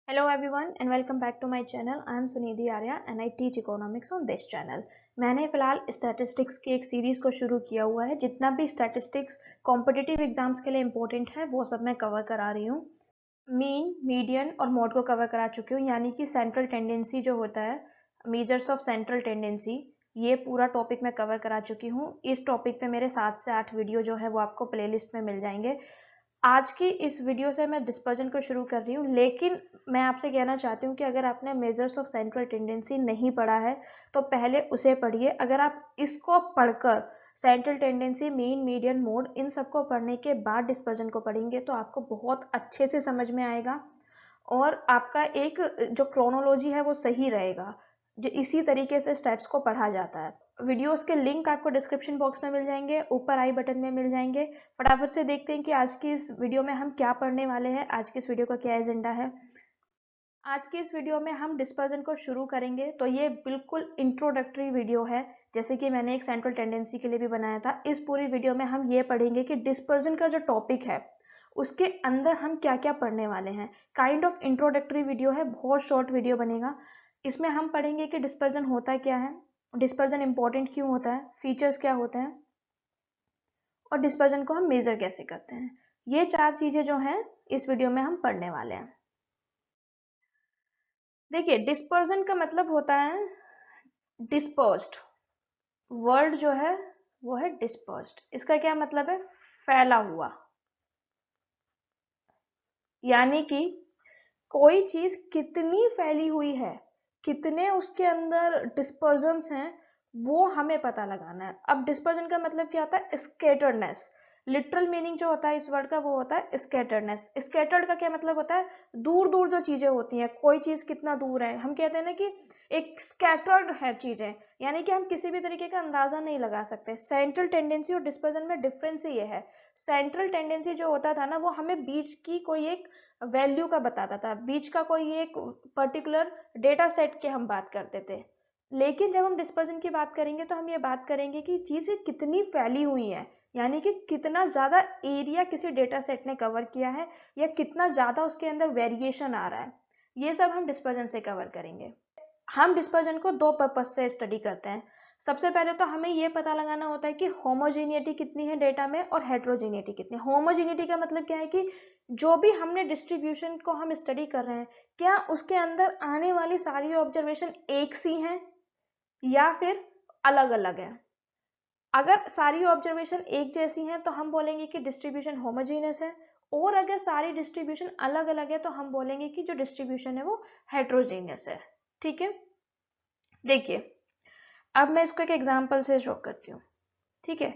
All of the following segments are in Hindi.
Hello everyone and welcome back to my channel. I am Sunidhi Arya and I teach economics on this channel. मैंने फिलहाल स्टैटिस्टिक्स की एक सीरीज को शुरू किया हुआ है. जितना भी स्टैटिस्टिक्स कॉम्पिटिटिव एग्जाम्स के लिए इम्पोर्टेंट है वो सब मैं कवर करा रही हूँ. मीन, मीडियन और मोड को कवर करा चुकी हूँ, यानी कि सेंट्रल टेंडेंसी जो होता है, मेजर्स ऑफ सेंट्रल टेंडेंसी, ये पूरा टॉपिक मैं कवर करा चुकी हूँ. इस टॉपिक पे मेरे 7 से 8 वीडियो जो है वो आपको प्लेलिस्ट में मिल जाएंगे. आज की इस वीडियो से मैं डिस्पर्जन को शुरू कर रही हूँ, लेकिन मैं आपसे कहना चाहती हूँ कि अगर आपने मेजर्स ऑफ सेंट्रल टेंडेंसी नहीं पढ़ा है तो पहले उसे पढ़िए. अगर आप इसको पढ़कर central tendency, mean, median, mode in सबको पढ़ने के बाद डिस्पर्जन को पढ़ेंगे तो आपको बहुत अच्छे से समझ में आएगा और आपका एक जो क्रोनोलॉजी है वो सही रहेगा. जो इसी तरीके से स्टैट्स को पढ़ा जाता है. वीडियोस के लिंक आपको डिस्क्रिप्शन बॉक्स में मिल जाएंगे, ऊपर आई बटन में मिल जाएंगे. फटाफट से देखते हैं कि आज की इस वीडियो में हम क्या पढ़ने वाले हैं, आज की इस वीडियो का क्या एजेंडा है. आज की इस वीडियो में हम डिस्पर्जन को शुरू करेंगे, तो ये बिल्कुल इंट्रोडक्टरी वीडियो है, जैसे कि मैंने एक सेंट्रल टेंडेंसी के लिए भी बनाया था. इस पूरी वीडियो में हम ये पढ़ेंगे कि डिस्पर्जन का जो टॉपिक है उसके अंदर हम क्या क्या पढ़ने वाले हैं. काइंड ऑफ इंट्रोडक्टरी वीडियो है, बहुत शॉर्ट वीडियो बनेगा. इसमें हम पढ़ेंगे कि डिस्पर्जन होता क्या है, डिस्पर्जन इंपॉर्टेंट क्यों होता है, फीचर्स क्या होते हैं और डिस्पर्जन को हम मेजर कैसे करते हैं. ये 4 चीजें जो हैं इस वीडियो में हम पढ़ने वाले हैं. देखिए, डिस्पर्जन का मतलब होता है डिस्पर्स्ड. वर्ड जो है वो है डिस्पर्स्ड. इसका क्या मतलब है? फैला हुआ. यानी कि कोई चीज कितनी फैली हुई है, कितने उसके अंदर डिस्पर्जन्स हैं, वो हमें पता लगाना है. अब डिस्पर्जन का मतलब क्या होता है? स्कैटर्डनेस. लिटरल मीनिंग जो होता है इस वर्ड का वो होता है स्कैटर्डनेस. स्कैटर्ड का क्या मतलब होता है? दूर दूर जो चीजें होती हैं, कोई चीज कितना दूर है, हम कहते हैं ना कि एक स्कैटर्ड है चीजें, यानी कि हम किसी भी तरीके का अंदाजा नहीं लगा सकते. सेंट्रल टेंडेंसी और डिस्पर्जन में डिफरेंस ये है. सेंट्रल टेंडेंसी जो होता था ना, वो हमें बीच की कोई एक वैल्यू का बताता था, बीच का कोई एक पर्टिकुलर डेटा सेट के हम बात करते थे. लेकिन जब हम डिस्पर्जन की बात करेंगे तो हम ये बात करेंगे कि चीजें कितनी फैली हुई हैं, यानी कि कितना ज्यादा एरिया किसी डेटा सेट ने कवर किया है या कितना ज्यादा उसके अंदर वेरिएशन आ रहा है. ये सब हम डिस्पर्जन से कवर करेंगे. हम डिस्पर्जन को 2 पर्पज से स्टडी करते हैं. सबसे पहले तो हमें यह पता लगाना होता है कि होमोजेनिटी कितनी है डेटा में और हेट्रोजेनिटी कितनी है. होमोजेनिटी का मतलब क्या है कि जो भी हमने डिस्ट्रीब्यूशन को हम स्टडी कर रहे हैं, क्या उसके अंदर आने वाली सारी ऑब्जर्वेशन एक सी हैं या फिर अलग अलग है. अगर सारी ऑब्जर्वेशन एक जैसी हैं तो हम बोलेंगे कि डिस्ट्रीब्यूशन होमोजेनियस है, और अगर सारी डिस्ट्रीब्यूशन अलग अलग है तो हम बोलेंगे कि जो डिस्ट्रीब्यूशन है वो हेट्रोजेनियस है. ठीक है, देखिए अब मैं इसको एक एग्जांपल से शो करती हूँ. ठीक है,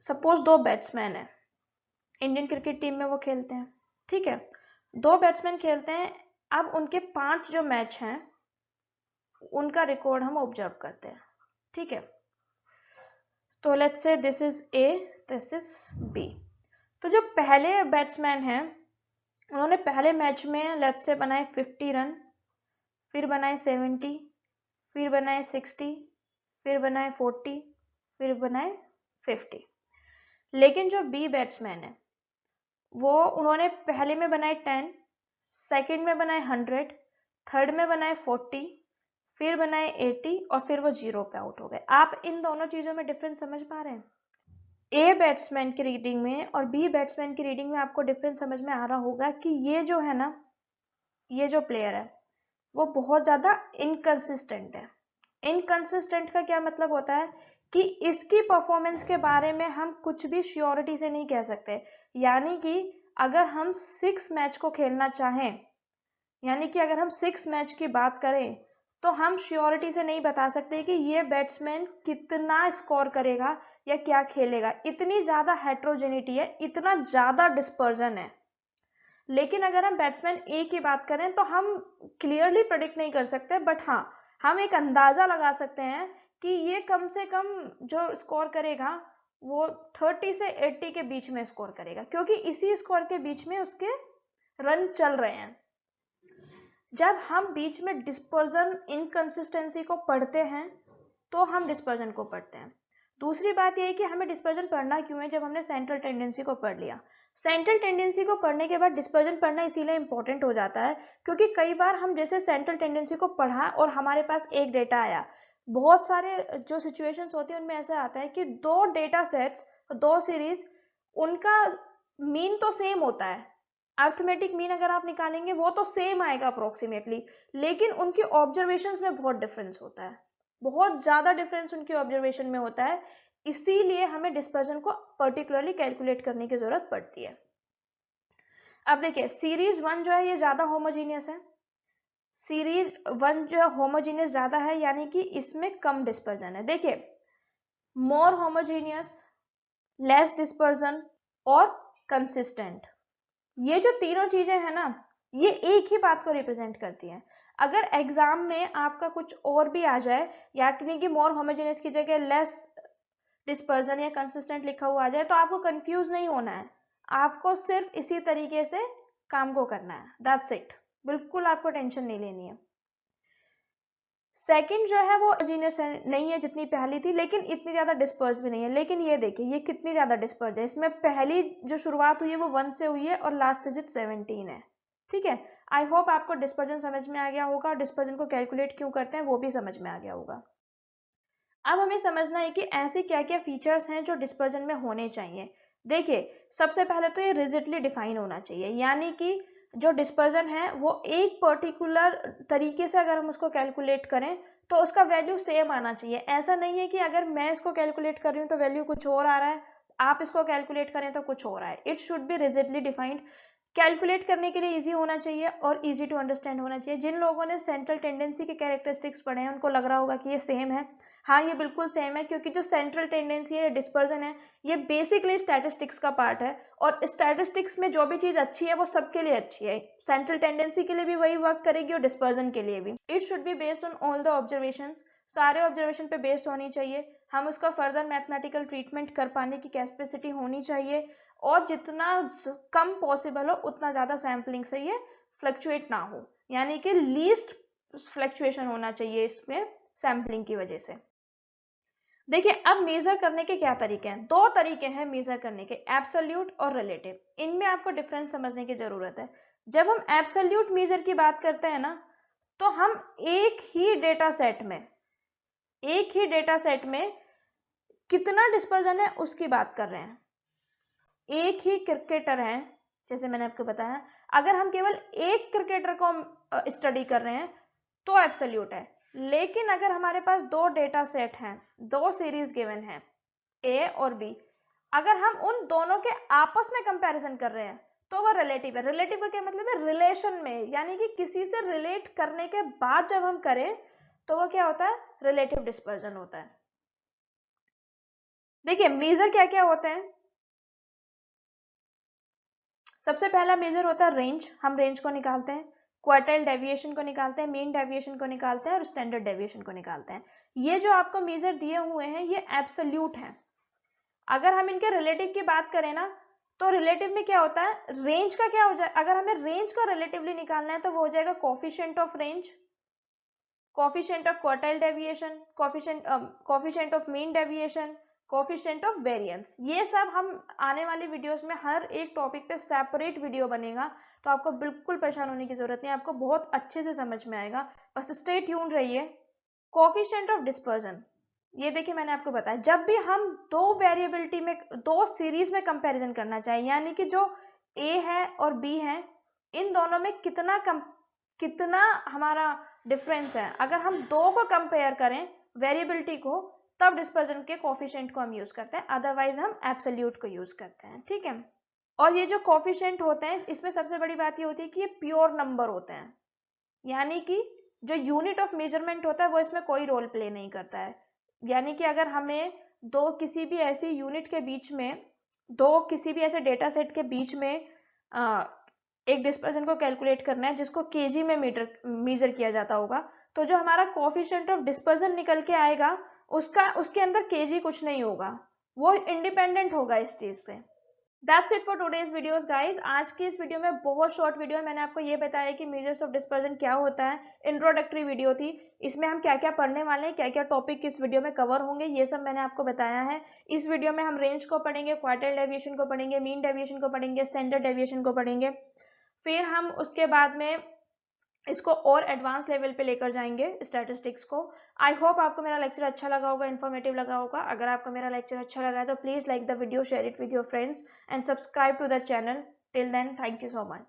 सपोज 2 बैट्समैन है, इंडियन क्रिकेट टीम में वो खेलते हैं. ठीक है, 2 बैट्समैन खेलते हैं. अब उनके 5 जो मैच हैं उनका रिकॉर्ड हम ऑब्जर्व करते हैं. ठीक है, तो let's say this is A, this is B. तो जो पहले बैट्समैन हैं उन्होंने पहले मैच में लेट्स से बनाए 50 रन, फिर बनाए 70, फिर बनाए 60, फिर बनाए 40, फिर बनाए 50. लेकिन जो बी बैट्समैन है वो उन्होंने पहले में बनाए 10, सेकंड में बनाए 100, थर्ड में बनाए 40, फिर बनाए 80 और फिर वो 0 पे आउट हो गए. आप इन दोनों चीजों में डिफरेंस समझ पा रहे हैं? ए बैट्समैन की रीडिंग में और बी बैट्समैन की रीडिंग में आपको डिफरेंस समझ में आ रहा होगा कि ये जो है ना, ये जो प्लेयर है वो बहुत ज्यादा इनकंसिस्टेंट है. इनकंसिस्टेंट का क्या मतलब होता है कि इसकी परफॉर्मेंस के बारे में हम कुछ भी श्योरिटी से नहीं कह सकते. यानी कि अगर हम 6 मैच को खेलना चाहें, यानी कि अगर हम 6 मैच की बात करें तो हम श्योरिटी से नहीं बता सकते कि ये बैट्समैन कितना स्कोर करेगा या क्या खेलेगा. इतनी ज्यादा हेट्रोजेनिटी है, इतना ज्यादा डिस्पर्जन है. लेकिन अगर हम बैट्समैन ए की बात करें तो हम क्लियरली प्रेडिक्ट नहीं कर सकते, बट हाँ हम एक अंदाजा लगा सकते हैं कि ये कम से कम जो स्कोर करेगा वो 30 से 80 के बीच में स्कोर करेगा, क्योंकि इसी स्कोर के बीच में उसके रन चल रहे हैं. जब हम बीच में डिस्पर्जन, इनकंसिस्टेंसी को पढ़ते हैं तो हम डिस्पर्जन को पढ़ते हैं. दूसरी बात यह है कि हमें डिस्पर्जन पढ़ना क्यों है. जब हमने सेंट्रल टेंडेंसी को पढ़ लिया, सेंट्रल टेंडेंसी को पढ़ने के बाद डिस्पर्जन पढ़ना इसीलिए इंपॉर्टेंट हो जाता है क्योंकि कई बार हम जैसे सेंट्रल टेंडेंसी को पढ़ा और हमारे पास एक डेटा आया, बहुत सारे जो सिचुएशंस होती है उनमें ऐसा आता है कि दो डेटा सेट्स, दो सीरीज, उनका मीन तो सेम होता है, अर्थमेटिक मीन अगर आप निकालेंगे वो तो सेम आएगा अप्रोक्सीमेटली, लेकिन उनकी ऑब्जर्वेशंस में बहुत डिफरेंस होता है, बहुत ज्यादा डिफरेंस उनकी ऑब्जर्वेशन में होता है, इसीलिए हमें डिस्पर्जन को पर्टिकुलरली कैलकुलेट करने की जरूरत पड़ती है। अब देखिए सीरीज 1 जो है ये ज्यादा होमोजीनियस है, सीरीज 1 जो होमोजीनियस ज्यादा है यानी कि इसमें कम डिस्पर्जन है। देखिए मोर होमोजीनियस, लेस डिस्पर्जन और कंसिस्टेंट, ये जो तीनों चीजें हैं ना, ये एक ही बात को रिप्रेजेंट करती हैं। अगर एग्जाम में आपका कुछ और भी आ जाए, यानी कि मोर होमोजेनियस की जगह लेस डिस्पर्जन या कंसिस्टेंट लिखा हुआ आ जाए, तो आपको कंफ्यूज नहीं होना है, आपको सिर्फ इसी तरीके से काम को करना है, दैट्स इट, बिल्कुल आपको टेंशन नहीं लेनी है। सेकंड जो है वो होमोजेनियस नहीं है जितनी पहली थी, लेकिन इतनी ज्यादा डिस्पर्स भी नहीं है। लेकिन ये देखिए ये कितनी ज्यादा डिस्पर्स है, इसमें पहली जो शुरुआत हुई है वो 1 से हुई है और लास्ट डिजिट 17 है। ठीक है, आई होप आपको डिस्पर्जन समझ में आ गया होगा, डिस्पर्जन को कैलकुलेट क्यों करते हैं वो भी समझ में आ गया होगा। अब हमें समझना है कि ऐसे क्या क्या फीचर्स हैं जो डिस्पर्जन में होने चाहिए। देखिए सबसे पहले तो ये रिजिडली डिफाइन होना चाहिए, यानी कि जो डिस्पर्जन है वो एक पर्टिकुलर तरीके से अगर हम उसको कैलकुलेट करें तो उसका वैल्यू सेम आना चाहिए। ऐसा नहीं है कि अगर मैं इसको कैलकुलेट कर रही हूँ तो वैल्यू कुछ और आ रहा है, आप इसको कैलकुलेट करें तो कुछ और आए। It should be rigidly defined, calculate करने के लिए इजी होना चाहिए और इजी टू अंडरस्टैंड होना चाहिए। जिन लोगों ने सेंट्रल टेंडेंसी के कैरेक्टरिस्टिक्स पढ़े हैं उनको लग रहा होगा कि ये सेम है, हाँ ये बिल्कुल सेम है, क्योंकि जो सेंट्रल टेंडेंसी है, डिस्पर्जन है, ये बेसिकली स्टैटिस्टिक्स का पार्ट है और स्टैटिस्टिक्स में जो भी चीज अच्छी है वो सबके लिए अच्छी है, सेंट्रल टेंडेंसी के लिए भी वही वर्क करेगी और डिस्पर्जन के लिए भी। It should be based on all the observations, सारे ऑब्जर्वेशन पे बेस्ड होनी चाहिए, हम उसका फर्दर मैथमेटिकल ट्रीटमेंट कर पाने की कैपेसिटी होनी चाहिए और जितना कम पॉसिबल हो उतना ज्यादा सैम्पलिंग से ये फ्लक्चुएट ना हो, यानी कि लीस्ट फ्लक्चुएशन होना चाहिए इसमें सैम्पलिंग की वजह से। देखिए अब मेजर करने के क्या तरीके हैं, दो तरीके हैं मेजर करने के, एब्सोल्यूट और रिलेटिव। इनमें आपको डिफरेंस समझने की जरूरत है। जब हम एब्सोल्यूट मेजर की बात करते हैं ना, तो हम एक ही डेटा सेट में कितना डिस्पर्जन है उसकी बात कर रहे हैं। एक ही क्रिकेटर है, जैसे मैंने आपको बताया, अगर हम केवल एक क्रिकेटर को स्टडी कर रहे हैं तो एब्सोल्यूट है, लेकिन अगर हमारे पास दो डेटा सेट हैं, दो सीरीज गिवन है ए और बी, अगर हम उन दोनों के आपस में कंपैरिजन कर रहे हैं तो वह रिलेटिव है। रिलेटिव का क्या मतलब है, रिलेशन में, यानी कि किसी से रिलेट करने के बाद जब हम करें तो वो क्या होता है, रिलेटिव डिस्पर्जन होता है। देखिए मेजर क्या क्या होते हैं, सबसे पहला मेजर होता है रेंज, हम रेंज को निकालते हैं, क्वार्टाइल डेविएशन को निकालते हैं, मीन डेविएशन को निकालते हैं और स्टैंडर्ड डेविएशन को निकालते हैं। ये जो आपको मेजर दिए हुए हैं ये एब्सोल्यूट है। अगर हम इनके रिलेटिव की बात करें ना, तो रिलेटिव में क्या होता है, रेंज का क्या हो जाए, अगर हमें रेंज को रिलेटिवली निकालना है तो वो हो जाएगा coefficient of range, coefficient of quartile deviation, coefficient of mean deviation, coefficient of variance. ये सब हम आने वाली वीडियोस में हर एक टॉपिक पे सेपरेट वीडियो बनेगा, तो आपको बिल्कुल परेशान होने की जरूरत नहीं है, आपको बहुत अच्छे से समझ में आएगा, बस स्टे ट्यून्ड रहिए। कोफिशिएंट ऑफ डिस्पर्जन, ये देखिए मैंने आपको बताया, जब भी हम दो वेरिएबिलिटी में, दो सीरीज में कंपैरिजन करना चाहिए, यानी कि जो ए है और बी है, इन दोनों में कितना हमारा डिफरेंस है, अगर हम दो को कंपेयर करें वेरिएबिलिटी को, तब डिस्पर्जन के कोफिशिएंट को हम यूज करते हैं, अदरवाइज हम एब्सोल्यूट को यूज करते हैं। ठीक है, और ये जो कोफिशिएंट होते हैं इसमें सबसे बड़ी बात ये होती है कि ये प्योर नंबर होते हैं, यानी कि जो यूनिट ऑफ मेजरमेंट होता है वो इसमें कोई रोल प्ले नहीं करता है। यानी कि अगर हमें दो किसी भी ऐसी यूनिट के बीच में, दो किसी भी ऐसे डेटा सेट के बीच में एक डिस्पर्जन को कैलकुलेट करना है जिसको केजी में मेजर किया जाता होगा, तो जो हमारा कोफिशिएंट ऑफ डिस्पर्जन निकल के आएगा उसके अंदर केजी कुछ नहीं होगा, वो इंडिपेंडेंट होगा इस चीज से। That's it for today's videos guys. आज की इस वीडियो में बहुत शॉर्ट वीडियो है, मैंने आपको ये बताया कि मेजर्स ऑफ डिस्पर्जन क्या होता है। इंट्रोडक्टरी वीडियो थी, इसमें हम क्या क्या पढ़ने वाले हैं, क्या क्या टॉपिक इस वीडियो में कवर होंगे, ये सब मैंने आपको बताया है। इस वीडियो में हम रेंज को पढ़ेंगे, क्वार्टाइल डेविएशन को पढ़ेंगे, मीन डेविएशन को पढ़ेंगे, स्टैंडर्ड डेविएशन को पढ़ेंगे। फिर हम उसके बाद में इसको और एडवांस लेवल पे लेकर जाएंगे स्टैटिस्टिक्स को। आई होप आपको मेरा लेक्चर अच्छा लगा होगा, इन्फॉर्मेटिव लगा होगा। अगर आपको मेरा लेक्चर अच्छा लगा है तो please like the video, share it with your friends and subscribe to the channel. Till then, thank you so much.